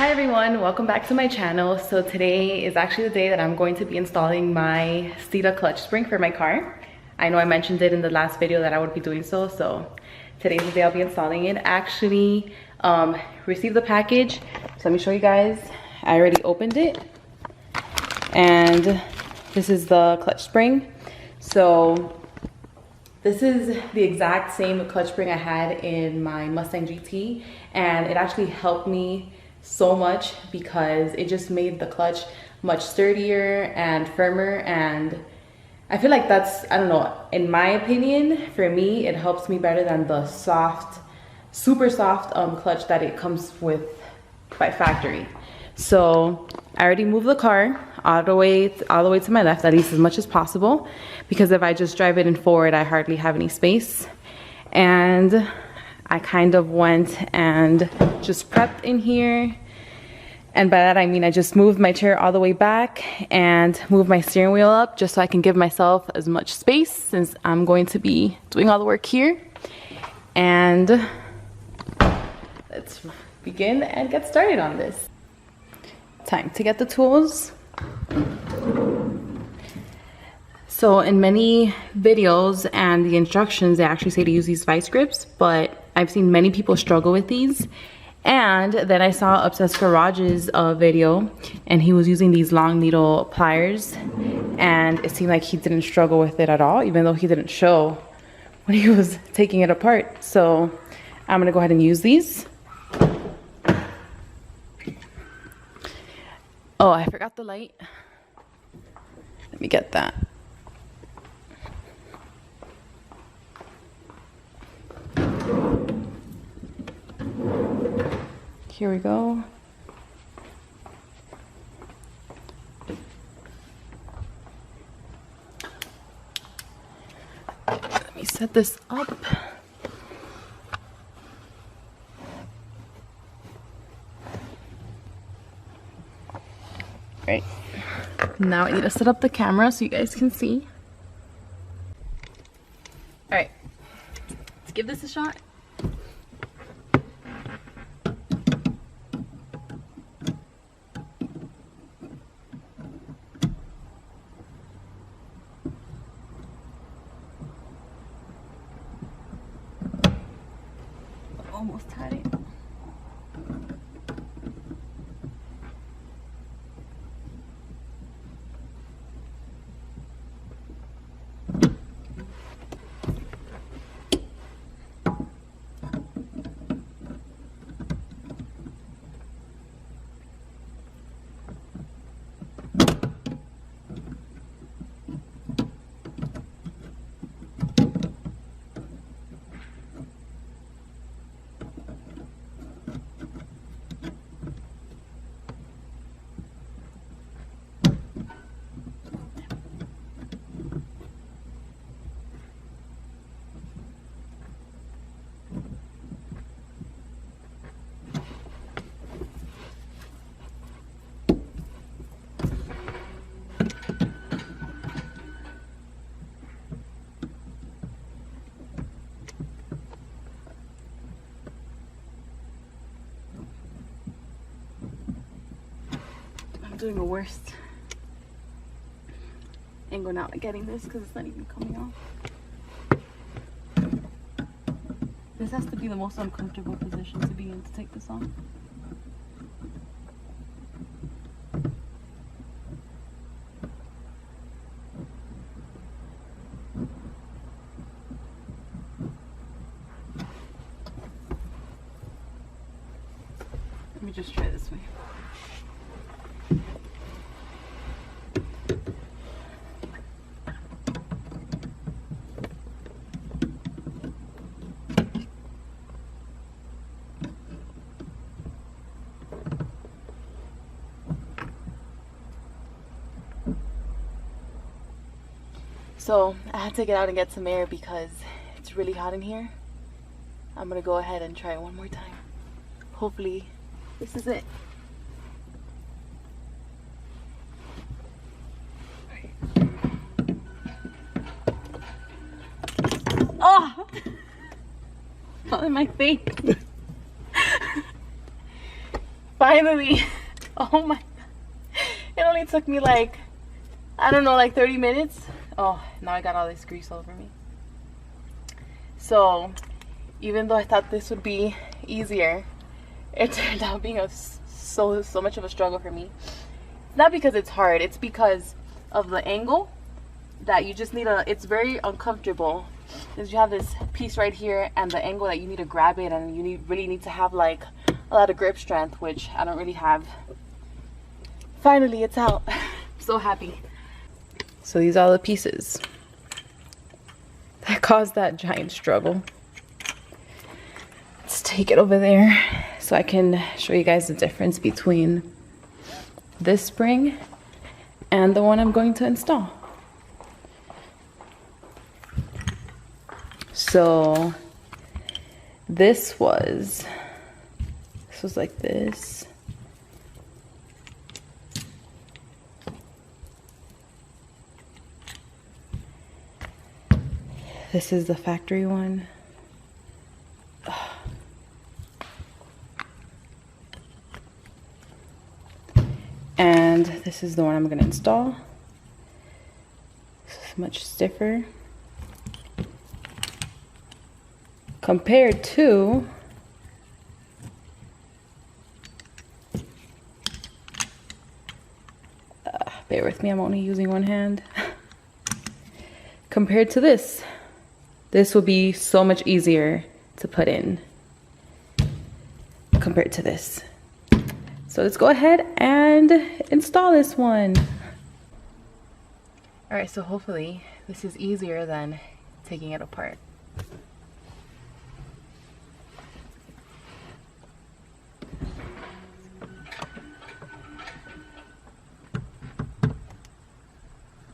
Hi everyone, welcome back to my channel. So today is actually the day that I'm going to be installing my STEEDA clutch spring for my car. I know I mentioned it in the last video that I would be doing so today's the day I'll be installing it. I actually received the package, so let me show you guys. I already opened it, and this is the clutch spring. So this is the exact same clutch spring I had in my Mustang GT, and it actually helped me so much because it just made the clutch much sturdier and firmer. And I feel like that's, I don't know, in my opinion, for me, it helps me better than the soft, super soft clutch that it comes with by factory. So I already moved the car all the way to my left, at least as much as possible, because if I just drive it in forward, I hardly have any space. And I kind of went and just prepped in here. And by that I mean I just moved my chair all the way back and moved my steering wheel up just so I can give myself as much space, since I'm going to be doing all the work here. And let's begin and get started on this. Time to get the tools. So in many videos and the instructions, they actually say to use these vice grips, but I've seen many people struggle with these. And then I saw Obsessed Garage's video, and he was using these long needle pliers, and it seemed like he didn't struggle with it at all, even though he didn't show when he was taking it apart. So I'm gonna go ahead and use these. Oh, I forgot the light. Let me get that. Here we go. Let me set this up. Right. Now I need to set up the camera so you guys can see. All right, let's give this a shot. Almost had it. Doing a worst angle now at getting this because it's not even coming off. This has to be the most uncomfortable position to be in to take this off. Let me just try this way. So I had to get out and get some air because it's really hot in here. I'm gonna go ahead and try it one more time. Hopefully this is it. Oh! Fell in my face. Finally. Oh my, it only took me like, I don't know, like 30 minutes. Oh, now I got all this grease over me. So even though I thought this would be easier, it turned out being so much of a struggle for me. Not because it's hard, it's because of the angle that you just need it's very uncomfortable, because you have this piece right here and the angle that you need to grab it, and you really need to have like a lot of grip strength, which I don't really have. Finally, it's out. I'm so happy. So these are all the pieces that caused that giant struggle. Let's take it over there so I can show you guys the difference between this spring and the one I'm going to install. So this was like this. This is the factory one. And this is the one I'm going to install. This is much stiffer compared to bear with me, I'm only using one hand. Compared to this. This will be so much easier to put in compared to this. So let's go ahead and install this one. All right, so hopefully this is easier than taking it apart.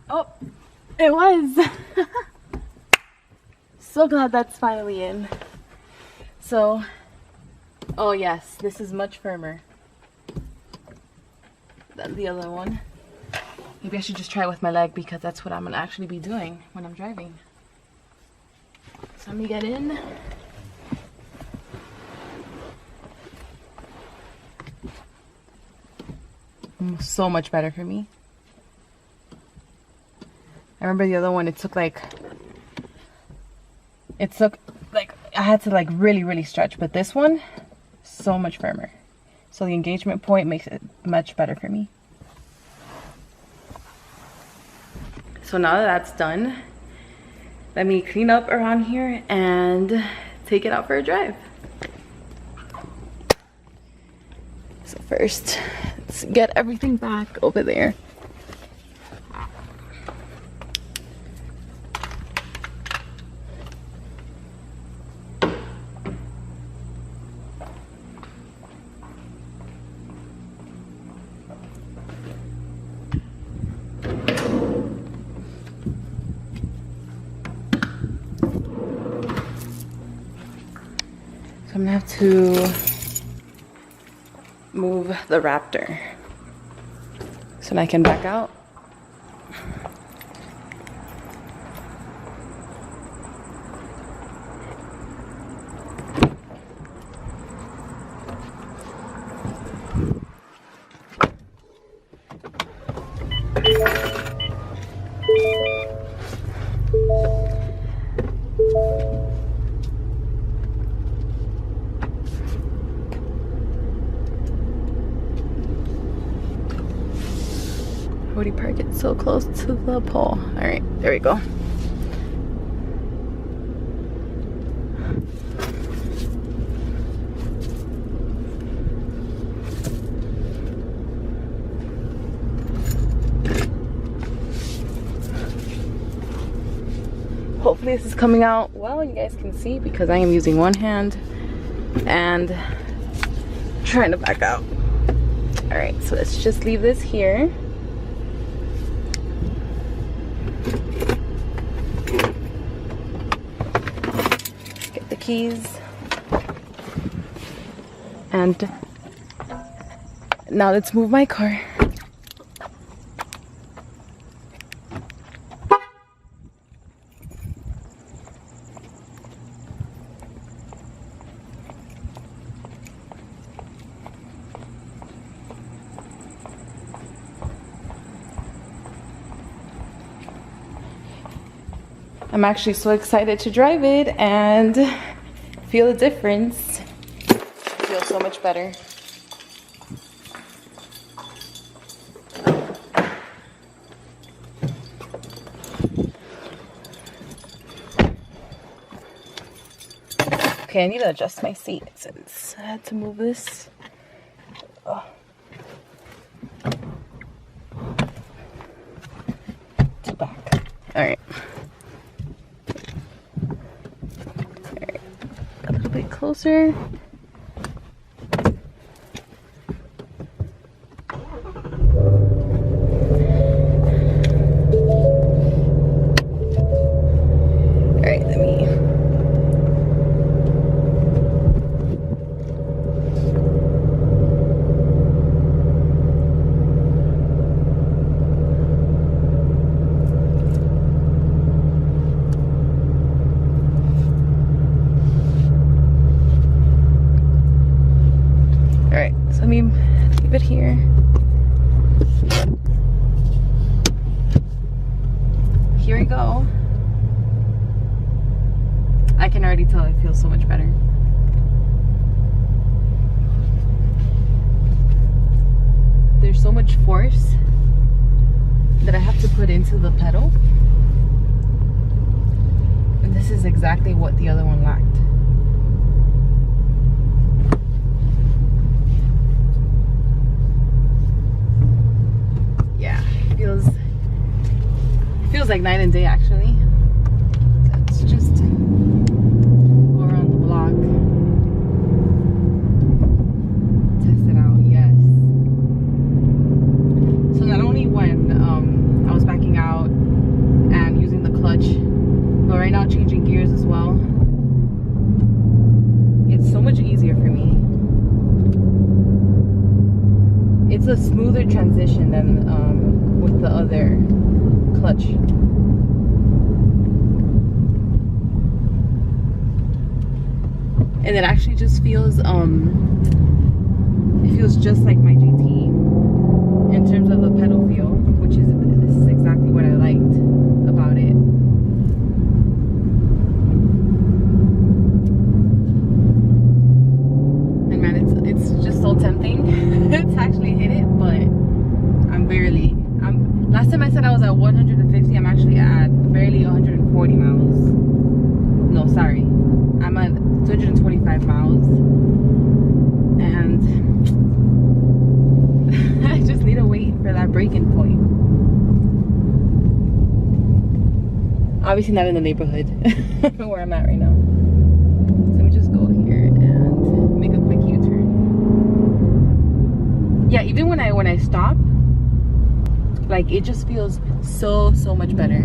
Oh, it was. So glad that's finally in. So, oh yes, this is much firmer than the other one. Maybe I should just try it with my leg, because that's what I'm gonna actually be doing when I'm driving. So let me get in. So much better for me. I remember the other one, it took like I had to like really stretch, but this one, so much firmer. So the engagement point makes it much better for me. So now that that's done, let me clean up around here and take it out for a drive. So first, let's get everything back over there. I'm gonna have to move the Raptor so that I can back out. Why would he park it so close to the pole? All right, there we go. Hopefully this is coming out well, you guys can see, because I am using one hand and trying to back out. All right, so let's just leave this here. Get the keys. And now let's move my car. I'm actually so excited to drive it and feel the difference. It feels so much better. Okay, I need to adjust my seat since I had to move this. Oh. To back. Alright. Alright. A little bit closer. Let me leave it here. Here we go. I can already tell it feels so much better. There's so much force that I have to put into the pedal. And this is exactly what the other one lacked. Feels like night and day actually. Let's just go around the block, test it out. Yes. So not only when I was backing out and using the clutch, but right now changing gears as well, it's so much easier for me. It's a smoother transition than with the other clutch. And it actually just feels it feels just like my GT in terms of the pedal feel, which is this is exactly what I liked about it. And man, it's just so tempting to actually hit it, but last time I said I was at 150, I'm actually at barely 140 miles. No, sorry. I'm at 225 miles. And I just need to wait for that breaking point. Obviously not in the neighborhood where I'm at right now. So let me just go here and make a quick U-turn. Yeah, even when I stop, like it just feels so much better.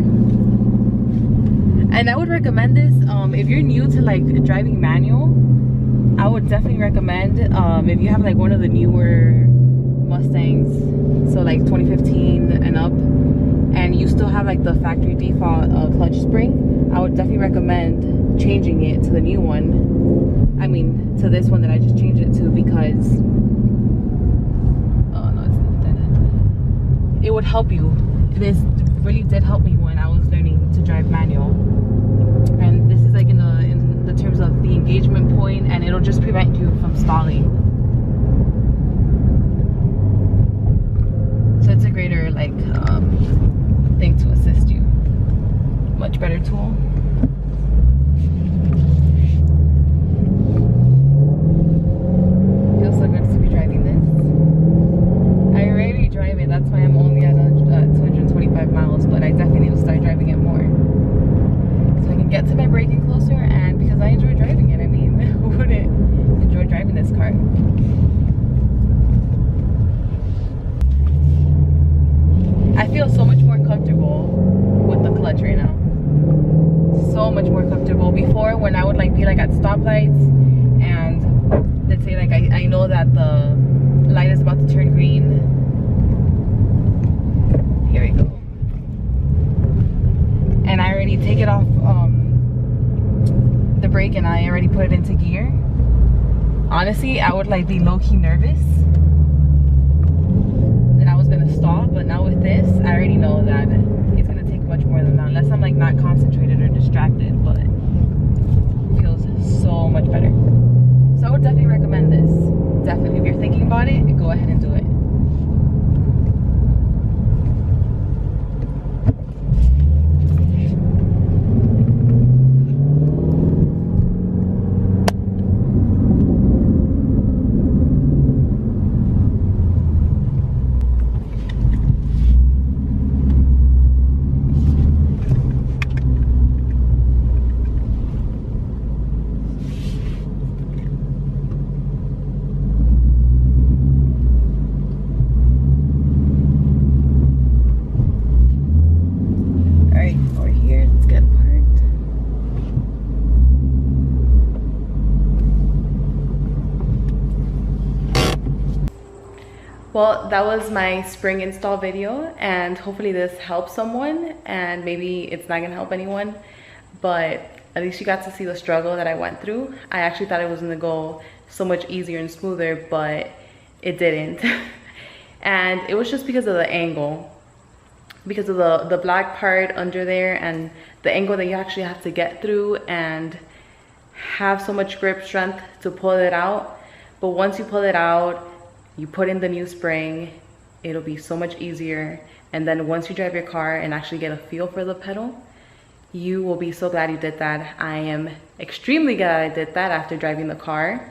And I would recommend this if you're new to like driving manual. I would definitely recommend if you have like one of the newer Mustangs, so like 2015 and up, and you still have like the factory default clutch spring, I would definitely recommend changing it to the new one. I mean to this one that I just changed it to, because it would help you. This really did help me when I was learning to drive manual. And this is like in the terms of the engagement point, and it'll just prevent you from stalling. So it's a greater like thing to assist you. Much better tool. Feels so good to be driving this. I rarely drive it, that's why I'm only at 225 miles, but I definitely need to start driving it more so I can get to my braking closer, and because I enjoy driving it. I mean, who wouldn't enjoy driving this car? I feel so much more comfortable with the clutch right now. So much more comfortable. Before, when I would like be like at stoplights and let's say like I know that the light is about to turn green. Here we go. And I already take it off the brake and I already put it into gear. Honestly, I would like be low-key nervous that I was gonna stall, but now with this, I already know that it's gonna take much more than that, unless I'm like not concentrated or distracted. if you're thinking about it, go ahead and do it. Well, that was my spring install video, and hopefully this helps someone, and maybe it's not gonna help anyone, but at least you got to see the struggle that I went through. I actually thought it was gonna go so much easier and smoother, but it didn't. And it was just because of the angle, because of the black part under there and the angle that you actually have to get through and have so much grip strength to pull it out. But once you pull it out, you put in the new spring, it'll be so much easier. And then once you drive your car and actually get a feel for the pedal, you will be so glad you did that. I am extremely glad I did that after driving the car.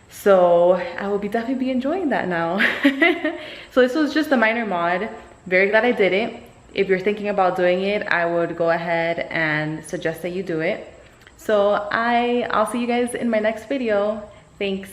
So I will definitely be enjoying that now. So this was just a minor mod. Very glad I did it. If you're thinking about doing it, I would go ahead and suggest that you do it. So I'll see you guys in my next video. Thanks.